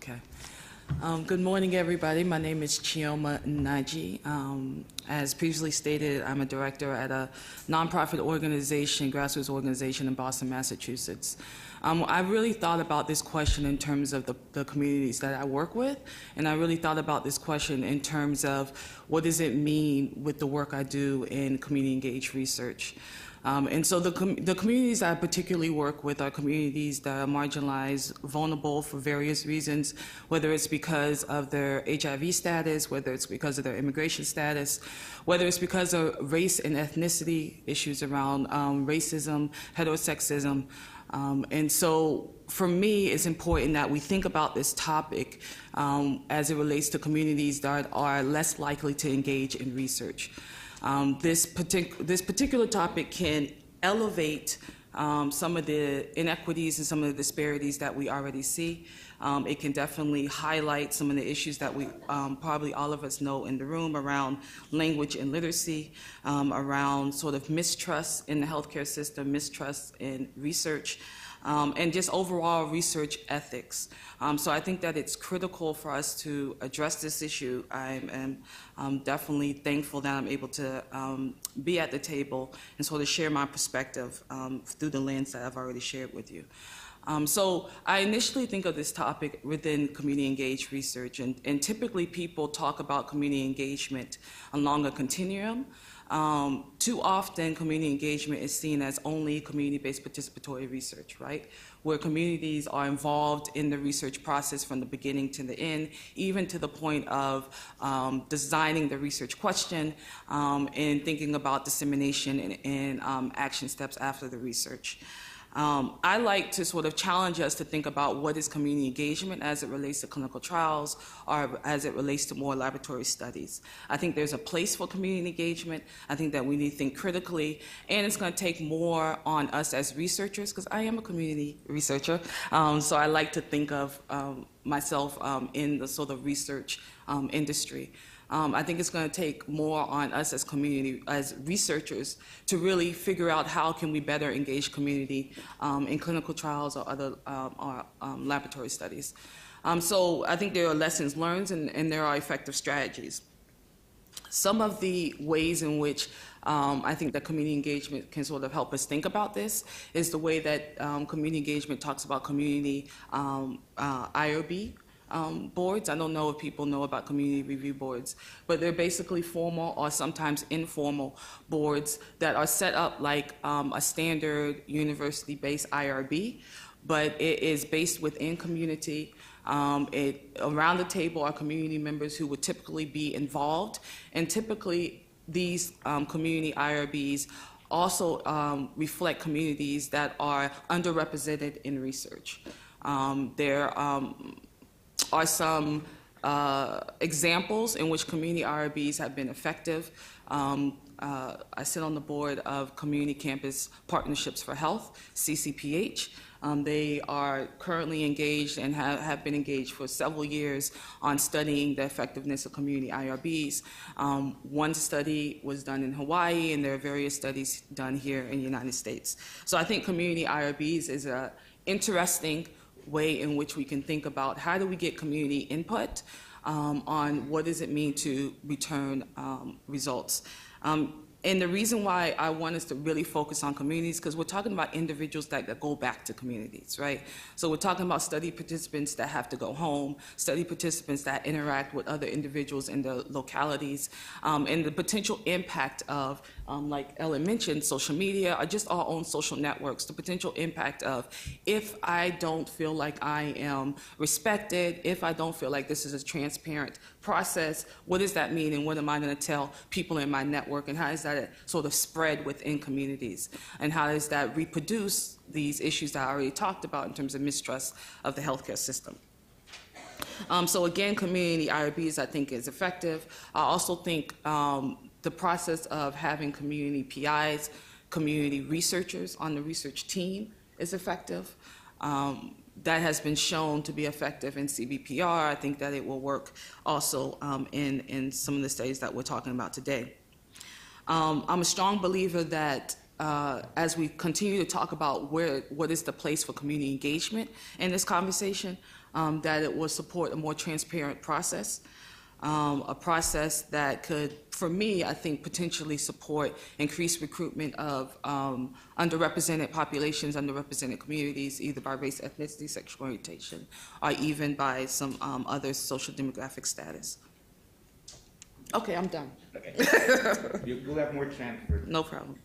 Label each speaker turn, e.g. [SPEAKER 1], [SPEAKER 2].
[SPEAKER 1] Okay. Good morning, everybody. My name is Chioma Nnaji. As previously stated, I'm a director at a nonprofit organization, grassroots organization in Boston, Massachusetts. I really thought about this question in terms of the communities that I work with, and I really thought about this question in terms of what does it mean with the work I do in community engaged research. And so the communities I particularly work with are communities that are marginalized, vulnerable for various reasons, whether it's because of their HIV status, whether it's because of their immigration status, whether it's because of race and ethnicity, issues around racism, heterosexism. And so for me, it's important that we think about this topic as it relates to communities that are less likely to engage in research. This particular topic can elevate some of the inequities and some of the disparities that we already see. It can definitely highlight some of the issues that we probably all of us know in the room around language and literacy, around sort of mistrust in the healthcare system, mistrust in research, and just overall research ethics. So I think that it's critical for us to address this issue. I am definitely thankful that I'm able to be at the table and sort of share my perspective through the lens that I've already shared with you. So I initially think of this topic within community engaged research, and typically people talk about community engagement along a continuum. Too often, community engagement is seen as only community-based participatory research, right? Where communities are involved in the research process from the beginning to the end, even to the point of designing the research question and thinking about dissemination and action steps after the research. I like to sort of challenge us to think about what is community engagement as it relates to clinical trials or as it relates to more laboratory studies. I think there's a place for community engagement. I think that we need to think critically, and it's going to take more on us as researchers, because I am a community researcher, so I like to think of myself in the sort of research industry. I think it's going to take more on us as community, as researchers, to really figure out how can we better engage community in clinical trials or other laboratory studies. So I think there are lessons learned and there are effective strategies. Some of the ways in which I think that community engagement can sort of help us think about this is the way that community engagement talks about community IRB boards. I don't know if people know about community review boards, but they're basically formal or sometimes informal boards that are set up like a standard university-based IRB, but it is based within community. Around the table are community members who would typically be involved, and typically these community IRBs also reflect communities that are underrepresented in research. There are some examples in which community IRBs have been effective. I sit on the board of Community Campus Partnerships for Health, CCPH. They are currently engaged and have been engaged for several years on studying the effectiveness of community IRBs. One study was done in Hawaii, and there are various studies done here in the United States. So I think community IRBs is an interesting way in which we can think about how do we get community input on what does it mean to return results. And the reason why I want us to really focus on communities, because we're talking about individuals that go back to communities, right? So we're talking about study participants that have to go home, study participants that interact with other individuals in the localities, and the potential impact of, like Ellen mentioned, social media or just our own social networks, the potential impact of if I don't feel like I am respected, if I don't feel like this is a transparent process, what does that mean and what am I going to tell people in my network, and how does that sort of spread within communities, and how does that reproduce these issues that I already talked about in terms of mistrust of the healthcare system. So again, community IRBs I think is effective. I also think the process of having community PIs, community researchers on the research team is effective. That has been shown to be effective in CBPR. I think that it will work also in some of the studies that we're talking about today. I'm a strong believer that as we continue to talk about what is the place for community engagement in this conversation, that it will support a more transparent process, a process that could, for me, I think, potentially support increased recruitment of underrepresented populations, underrepresented communities, either by race, ethnicity, sexual orientation, or even by some other social demographic status. Okay, I'm done.
[SPEAKER 2] Okay. You'll have more chance for.
[SPEAKER 1] No problem.